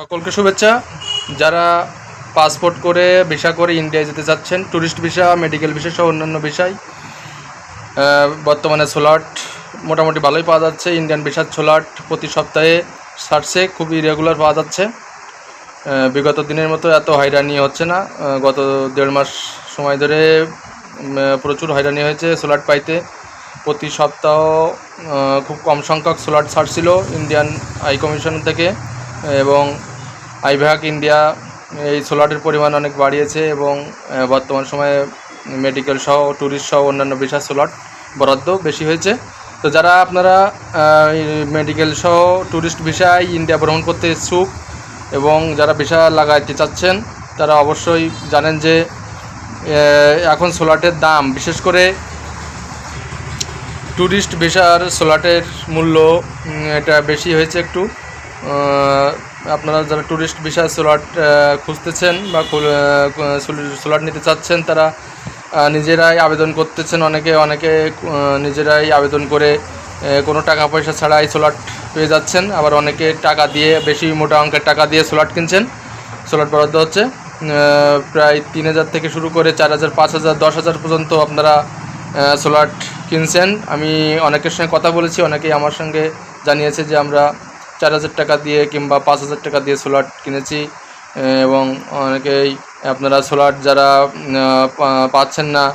সকলকে শুভেচ্ছা। যারা পাসপোর্ট করে ভিসা করে ইন্ডিয়ায় যেতে চাচ্ছেন, ট্যুরিস্ট ভিসা, মেডিকেল ভিসা সহ অন্যান্য ভিসায় বর্তমানে স্লট মোটামুটি ভালোই পাওয়া যাচ্ছে। ইন্ডিয়ান ভিসার স্লট প্রতি সপ্তাহে ছাড়ছে, খুবই রেগুলার পাওয়া যাচ্ছে। বিগত দিনের মতো এত হয়রানি হচ্ছে না। গত 1.5 মাস সময় ধরে প্রচুর হয়রানি হয়েছে স্লট পাইতে। প্রতি সপ্তাহ খুব কম সংখ্যক স্লট ছাড়ছিল ইন্ডিয়ান হাই কমিশন থেকে, এবং আইভ্যাক ইন্ডিয়া এই স্লটের পরিমাণ অনেক বাড়িয়েছে এবং বর্তমান সময়ে মেডিকেল সহ ট্যুরিস্ট সহ অন্যান্য ভিসা স্লট বরাদ্দ বেশি হয়েছে। তো যারা আপনারা মেডিকেল সহ ট্যুরিস্ট ভিসায় ইন্ডিয়া ভ্রমণ করতে ইচ্ছুক এবং যারা ভিসা লাগাইতে চাচ্ছেন, তারা অবশ্যই জানেন যে এখন স্লটের দাম, বিশেষ করে ট্যুরিস্ট ভিসার স্লটের মূল্য এটা বেশি হয়েছে একটু। আপনারা যারা ট্যুরিস্ট ভিসা স্লট খুঁজতেছেন বা স্লট নিতে চাচ্ছেন, তারা নিজেরাই আবেদন করতেছেন। অনেকে নিজেরাই আবেদন করে কোনো টাকা পয়সা ছাড়াই স্লট পেয়ে যাচ্ছেন, আবার অনেকে টাকা দিয়ে, বেশি মোটা অঙ্কের টাকা দিয়ে স্লট কিনছেন। স্লট বরাদ্দ হচ্ছে প্রায় 3,000 থেকে শুরু করে 4,000, 5,000, 10,000 পর্যন্ত আপনারা স্লট কিনছেন। আমি অনেকের সঙ্গে কথা বলেছি, অনেকেই আমার সঙ্গে জানিয়েছে যে আমরা 4,000 টাকা দিয়ে কিংবা 5,000 টাকা দিয়ে স্লট কিনেছি। এবং অনেকেই আপনারা স্লট যারা পাচ্ছেন না,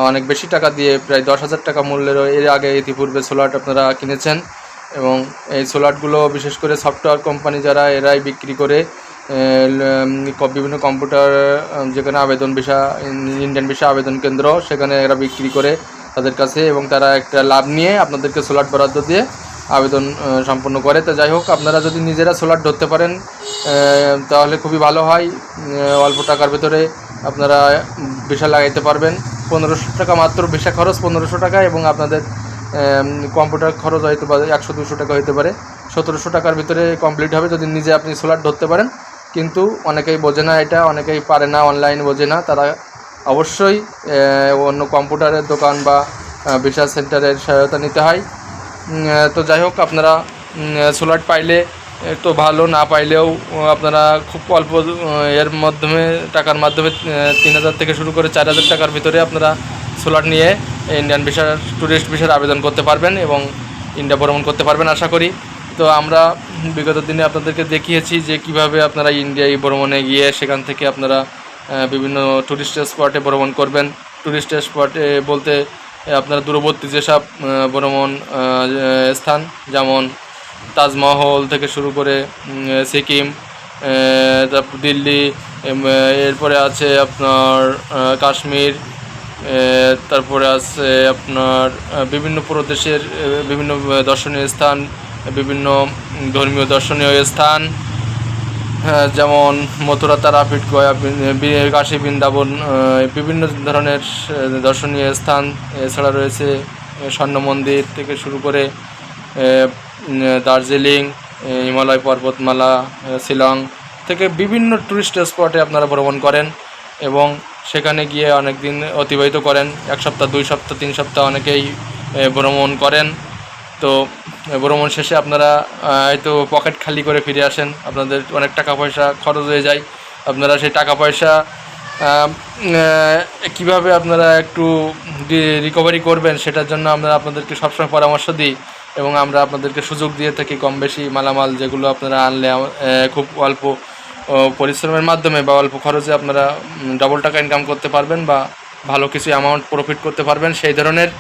অনেক বেশি টাকা দিয়ে প্রায় 10,000 টাকা মূল্যের এর আগে ইতিপূর্বে স্লট আপনারা কিনেছেন। এবং এই স্লটগুলো বিশেষ করে সফটওয়্যার কোম্পানি যারা, এরাই বিক্রি করে বিভিন্ন কম্পিউটার, যেখানে আবেদন ভিসা, ইন্ডিয়ান ভিসা আবেদন কেন্দ্র, সেখানে এরা বিক্রি করে তাদের কাছে, এবং তারা একটা লাভ নিয়ে আপনাদেরকে স্লট বরাদ্দ দিয়ে আবেদন সম্পন্ন করে। তো যাই হোক, আপনারা যদি নিজেরা স্লট ধরতে পারেন তাহলে খুবই ভালো হয়। অল্প টাকার ভিতরে আপনারা ভিসা লাগাইতে পারবেন। 1,500 টাকা মাত্র ভিসা খরচ, 1,500 টাকা, এবং আপনাদের কম্পিউটার খরচ হয়তো বা 100-200 টাকা হতে পারে। 1,700 টাকার ভিতরে কমপ্লিট হবে যদি নিজে আপনি স্লট ধরতে পারেন। কিন্তু অনেকেই বোঝে না এটা, অনেকেই পারে না, অনলাইন বোঝে না, তারা অবশ্যই অন্য কম্পিউটারের দোকান বা ভিসা সেন্টারের সহায়তা নিতে হয়। তো যাই হোক, আপনারা স্লট পাইলে তো ভালো, না পাইলেও আপনারা খুব অল্প টাকার মাধ্যমে 3,000 থেকে শুরু করে 4,000 টাকার ভিতরে আপনারা স্লট নিয়ে ইন্ডিয়ান ভিসার, ট্যুরিস্ট ভিসার আবেদন করতে পারবেন এবং ইন্ডিয়া ভ্রমণ করতে পারবেন আশা করি। তো আমরা বিগত দিনে আপনাদেরকে দেখিয়েছি যে কিভাবে আপনারা ইন্ডিয়ায় ভ্রমণে গিয়ে সেখান থেকে আপনারা বিভিন্ন ট্যুরিস্ট স্পটে ভ্রমণ করবেন। ট্যুরিস্ট স্পটে বলতে আপনারা দূরবর্তী যেসব ভ্রমণ স্থান, যেমন তাজমহল থেকে শুরু করে সিকিম, তারপর দিল্লি, এরপরে আছে আপনার কাশ্মীর, তারপরে আছে আপনার বিভিন্ন প্রদেশের বিভিন্ন দর্শনীয় স্থান, বিভিন্ন ধর্মীয় দর্শনীয় স্থান, যেমন মথুরা, তারাপীঠ, গয়া, কাশী, বৃন্দাবন, বিভিন্ন ধরনের দর্শনীয় স্থান। এছাড়া রয়েছে স্বর্ণ মন্দির থেকে শুরু করে দার্জিলিং, হিমালয় পর্বতমালা, শিলং থেকে বিভিন্ন ট্যুরিস্ট স্পটে আপনারা ভ্রমণ করেন এবং সেখানে গিয়ে অনেক দিন অতিবাহিত করেন। 1 সপ্তাহ, 2 সপ্তাহ, 3 সপ্তাহ অনেকেই ভ্রমণ করেন। তো ভ্রমণ শেষে আপনারা হয়তো পকেট খালি করে ফিরে আসেন, আপনাদের অনেক টাকা পয়সা খরচ হয়ে যায়। আপনারা সেই টাকা পয়সা কীভাবে আপনারা একটু রিকভারি করবেন, সেটার জন্য আমরা আপনাদেরকে সবসময় পরামর্শ দিই এবং আমরা আপনাদেরকে সুযোগ দিয়ে থাকি। কম বেশি মালামাল যেগুলো আপনারা আনলে খুব অল্প পরিশ্রমের মাধ্যমে বা অল্প খরচে আপনারা ডবল টাকা ইনকাম করতে পারবেন বা ভালো কিছু অ্যামাউন্ট প্রফিট করতে পারবেন, সেই ধরনের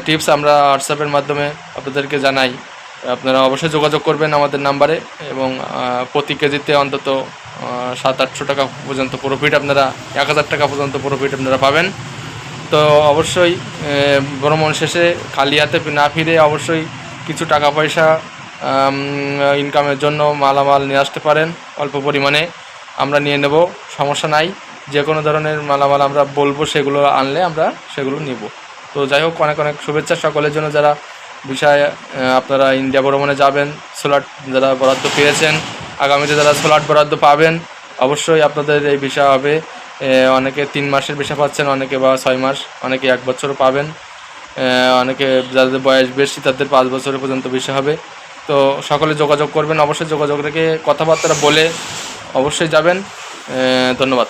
টিপস আমরা হোয়াটসঅ্যাপের মাধ্যমে আপনাদেরকে জানাই। আপনারা অবশ্যই যোগাযোগ করবেন আমাদের নাম্বারে, এবং প্রতি কেজিতে অন্তত 700-800 টাকা পর্যন্ত প্রফিট, আপনারা 1,000 টাকা পর্যন্ত প্রফিট আপনারা পাবেন। তো অবশ্যই ভ্রমণ শেষে খালি হাতে না ফিরে অবশ্যই কিছু টাকা পয়সা ইনকামের জন্য মালামাল নিয়ে আসতে পারেন। অল্প পরিমাণে আমরা নিয়ে নেব, সমস্যা নাই। যে কোনো ধরনের মালামাল আমরা বলবো, সেগুলো আনলে আমরা সেগুলো নেব। তো যাই হোক, অনেক অনেক শুভেচ্ছা সকলের জন্য যারা বিষয়ে আপনারা ইন্ডিয়া ভ্রমণে যাবেন। স্লট যারা বরাদ্দ পেয়েছেন, আগামীতে যারা স্লট বরাদ্দ পাবেন, অবশ্যই আপনাদের এই ভিসা হবে। অনেকে 3 মাসের ভিসা পাচ্ছেন, অনেকে বা 6 মাস, অনেকে 1 বছরও পাবেন, অনেকে যাদের বয়স বেশি তাদের 5 বছর পর্যন্ত ভিসা হবে। তো সকলে যোগাযোগ করবেন, অবশ্যই যোগাযোগ রেখে কথাবার্তা বলে অবশ্যই যাবেন। ধন্যবাদ।